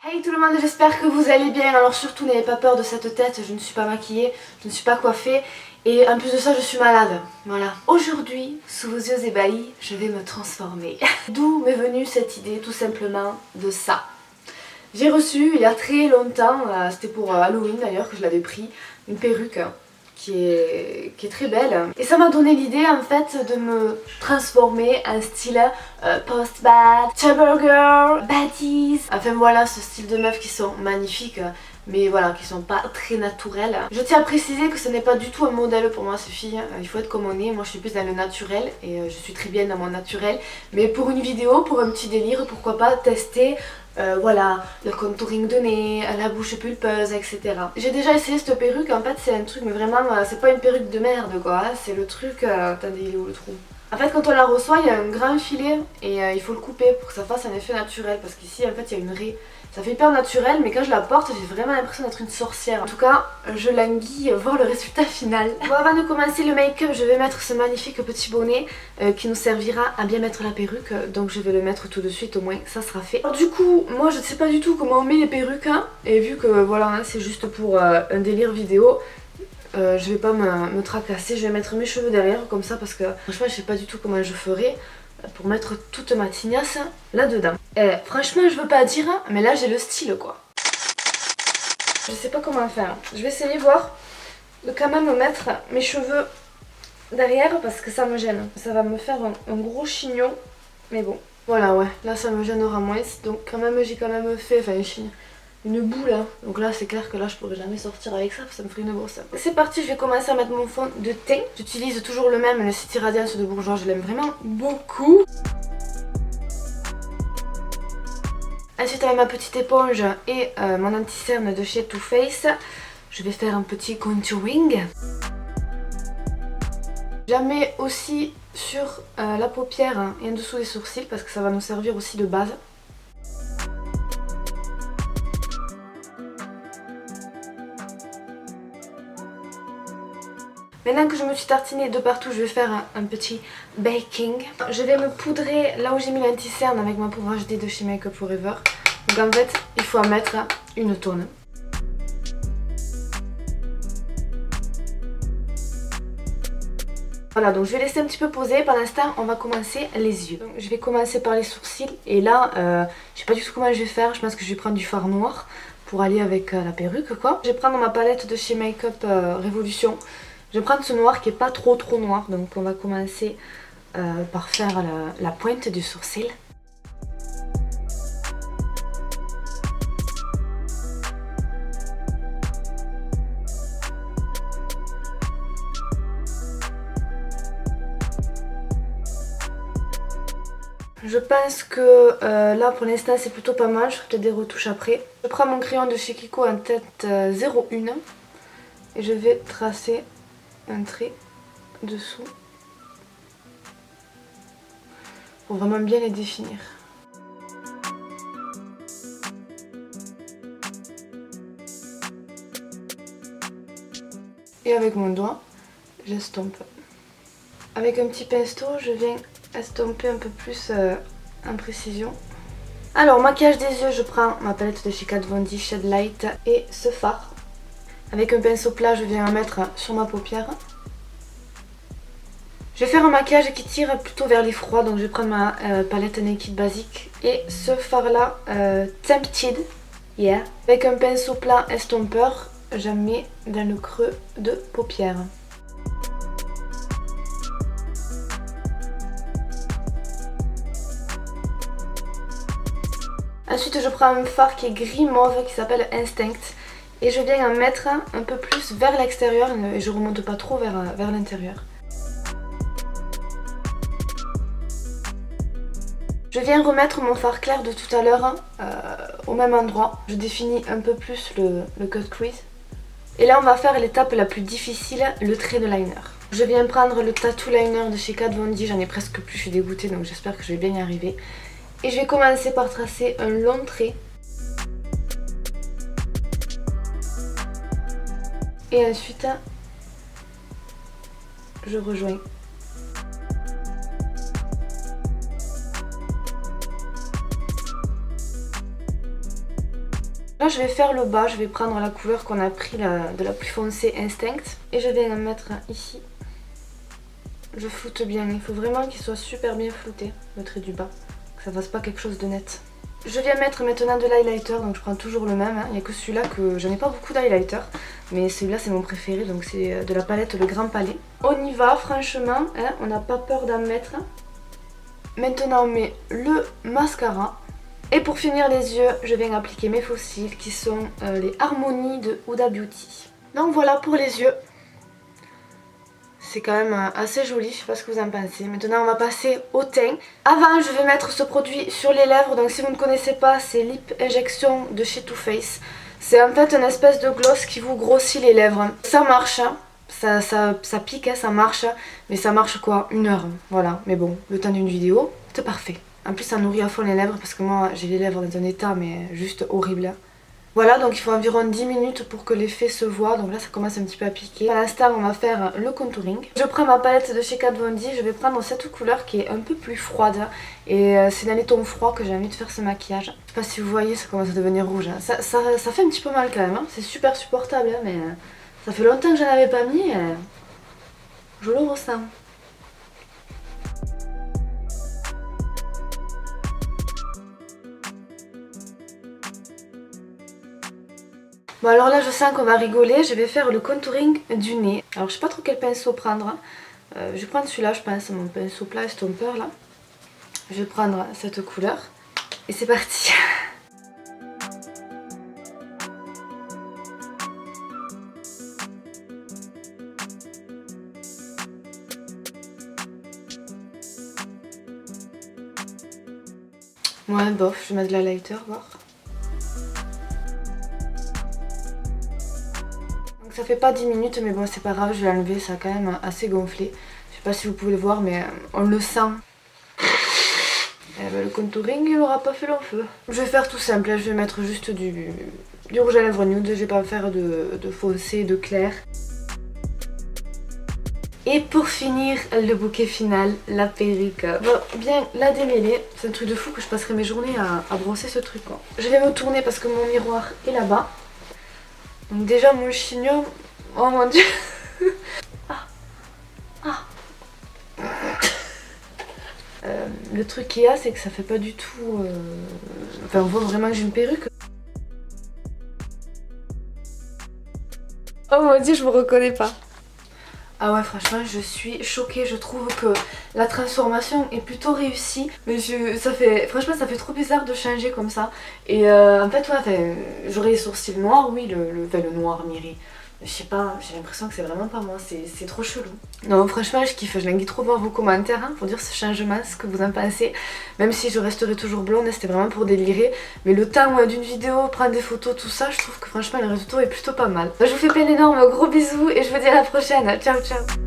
Hey tout le monde, j'espère que vous allez bien. Alors surtout n'ayez pas peur de cette tête, je ne suis pas maquillée, je ne suis pas coiffée et en plus de ça je suis malade. Voilà. Aujourd'hui, sous vos yeux ébahis, je vais me transformer. D'où m'est venue cette idée tout simplement de ça. J'ai reçu il y a très longtemps, c'était pour Halloween d'ailleurs que je l'avais pris, une perruque qui est très belle. Et ça m'a donné l'idée en fait de me transformer en style post-bad, Tumblr girl, baddies. Enfin voilà, ce style de meufs qui sont magnifiques mais voilà, qui sont pas très naturelles. Je tiens à préciser que ce n'est pas du tout un modèle pour moi ces filles, il faut être comme on est. Moi je suis plus dans le naturel et je suis très bien dans mon naturel. Mais pour une vidéo, pour un petit délire, pourquoi pas tester voilà, le contouring de nez, la bouche pulpeuse, etc. J'ai déjà essayé cette perruque, en fait c'est un truc, mais vraiment c'est pas une perruque de merde quoi, c'est le truc, attendez il est où le trou? En fait quand on la reçoit il y a un grand filet et il faut le couper pour que ça fasse un effet naturel parce qu'ici en fait il y a une raie. Ça fait hyper naturel mais quand je la porte j'ai vraiment l'impression d'être une sorcière. En tout cas je languis voir le résultat final. Bon, avant de commencer le make-up je vais mettre ce magnifique petit bonnet qui nous servira à bien mettre la perruque. Donc je vais le mettre tout de suite, au moins ça sera fait. Alors du coup moi je ne sais pas du tout comment on met les perruques hein, et vu que voilà hein, c'est juste pour un délire vidéo. Je vais pas me tracasser, je vais mettre mes cheveux derrière comme ça parce que franchement je sais pas du tout comment je ferai pour mettre toute ma tignasse là-dedans. Et franchement je veux pas dire mais là j'ai le style quoi. Je sais pas comment faire. Je vais essayer voir de quand même mettre mes cheveux derrière parce que ça me gêne. Ça va me faire un gros chignon mais bon. Voilà ouais, là ça me gênera moins donc quand même j'ai quand même fait une boule hein. Donc là c'est clair que là je pourrais jamais sortir avec ça, ça me ferait une brosse. C'est parti, je vais commencer à mettre mon fond de teint. J'utilise toujours le même, le City Radiance de Bourjois, je l'aime vraiment beaucoup. Ensuite avec ma petite éponge et mon anti-cerne de chez Too Faced, je vais faire un petit contouring. J'en mets aussi sur la paupière et en dessous des sourcils parce que ça va nous servir aussi de base. Maintenant que je me suis tartinée de partout, je vais faire un petit baking. Je vais me poudrer là où j'ai mis l'anti-cerne avec ma poudre HD de chez Make Up Forever. Donc en fait, il faut en mettre une tonne. Voilà, donc je vais laisser un petit peu poser. Pendant ce temps, on va commencer les yeux. Donc, je vais commencer par les sourcils. Et là, je sais pas du tout comment je vais faire. Je pense que je vais prendre du fard noir pour aller avec la perruque quoi. Je vais prendre ma palette de chez Make Up Révolution. Je vais prendre ce noir qui est pas trop noir, donc on va commencer par faire la pointe du sourcil. Je pense que là pour l'instant c'est plutôt pas mal, je ferai peut-être des retouches après. Je prends mon crayon de chez Kiko en tête 01 et je vais tracer un trait dessous pour vraiment bien les définir. Et avec mon doigt, j'estompe. Avec un petit pinceau, je viens estomper un peu plus en précision. Alors, maquillage des yeux, je prends ma palette de chez Kat Von D Shade Light et ce fard. Avec un pinceau plat, je viens en mettre sur ma paupière. Je vais faire un maquillage qui tire plutôt vers les froids, donc je vais prendre ma palette Naked basique. Et ce fard là, Tempted, yeah. Avec un pinceau plat estompeur, j'en mets dans le creux de paupière. Ensuite je prends un fard qui est gris mauve qui s'appelle Instinct. Et je viens en mettre un peu plus vers l'extérieur et je remonte pas trop vers l'intérieur. Je viens remettre mon fard clair de tout à l'heure au même endroit. Je définis un peu plus le cut crease. Et là on va faire l'étape la plus difficile, le trait de liner. Je viens prendre le tattoo liner de chez Kat Von D, j'en ai presque plus, je suis dégoûtée donc j'espère que je vais bien y arriver. Et je vais commencer par tracer un long trait. Et ensuite, je rejoins. Là je vais faire le bas, je vais prendre la couleur qu'on a pris de la plus foncée Instinct. Et je vais la mettre ici. Je floute bien, il faut vraiment qu'il soit super bien flouté, le trait du bas. Que ça fasse pas quelque chose de net. Je viens mettre maintenant de l'highlighter, donc je prends toujours le même. Il n'y a que celui-là que j'en ai pas beaucoup d'highlighter. Mais celui-là c'est mon préféré, donc c'est de la palette Le Grand Palais. On y va franchement, hein, on n'a pas peur d'en mettre. Maintenant on met le mascara. Et pour finir les yeux, je viens appliquer mes faux cils qui sont les Harmony de Huda Beauty. Donc voilà pour les yeux. C'est quand même assez joli, je sais pas ce que vous en pensez. Maintenant on va passer au teint. Avant je vais mettre ce produit sur les lèvres, donc si vous ne connaissez pas, c'est Lip Injection de chez Too Faced. C'est en fait une espèce de gloss qui vous grossit les lèvres. Ça marche, hein. Ça pique, hein, ça marche, mais ça marche quoi, 1 heure, voilà. Mais bon, le temps d'une vidéo, c'est parfait. En plus ça nourrit à fond les lèvres parce que moi j'ai les lèvres dans un état mais juste horrible. Voilà, donc il faut environ 10 minutes pour que l'effet se voit, donc là ça commence un petit peu à piquer. Pour l'instant on va faire le contouring. Je prends ma palette de chez Kat Von D, je vais prendre cette couleur qui est un peu plus froide. Et c'est dans les tons froids que j'ai envie de faire ce maquillage. Je sais pas si vous voyez, ça commence à devenir rouge. Hein. Ça fait un petit peu mal quand même, hein. C'est super supportable, hein, mais ça fait longtemps que j'en avais pas mis. Je le ressens. Bon alors là je sens qu'on va rigoler, je vais faire le contouring du nez. Alors je sais pas trop quel pinceau prendre. Je vais prendre celui-là je pense, mon pinceau plat estomper là. Je vais prendre cette couleur. Et c'est parti. Ouais bof, je vais mettre de la lighter voir. Ça fait pas 10 minutes mais bon c'est pas grave, je vais l'enlever, ça a quand même assez gonflé. Je sais pas si vous pouvez le voir mais on le sent. Et ben, le contouring il aura pas fait long feu. Je vais faire tout simple, je vais mettre juste du rouge à lèvres nude, je vais pas faire de foncé, de clair. Et pour finir, le bouquet final, la perruque. Bon, bien la démêler, c'est un truc de fou que je passerai mes journées à brosser ce truc. Quoi. Je vais me tourner parce que mon miroir est là-bas. Donc déjà mon chignon, oh mon dieu. Le truc qu'il y a c'est que ça fait pas du tout... Enfin on voit vraiment que j'ai une perruque. Oh mon dieu je me reconnais pas. Ah ouais franchement je suis choquée, je trouve que la transformation est plutôt réussie. Mais franchement ça fait trop bizarre de changer comme ça. Et en fait ouais, j'aurais les sourcils noirs, oui le noir miré. Je sais pas, j'ai l'impression que c'est vraiment pas moi, c'est trop chelou. Non franchement je kiffe, je languis trop voir vos commentaires hein, pour dire ce changement, ce que vous en pensez. Même si je resterai toujours blonde, c'était vraiment pour délirer. Mais le temps d'une vidéo, prendre des photos, tout ça, je trouve que franchement le résultat est plutôt pas mal. Je vous fais plein d'énormes gros bisous et je vous dis à la prochaine, ciao ciao.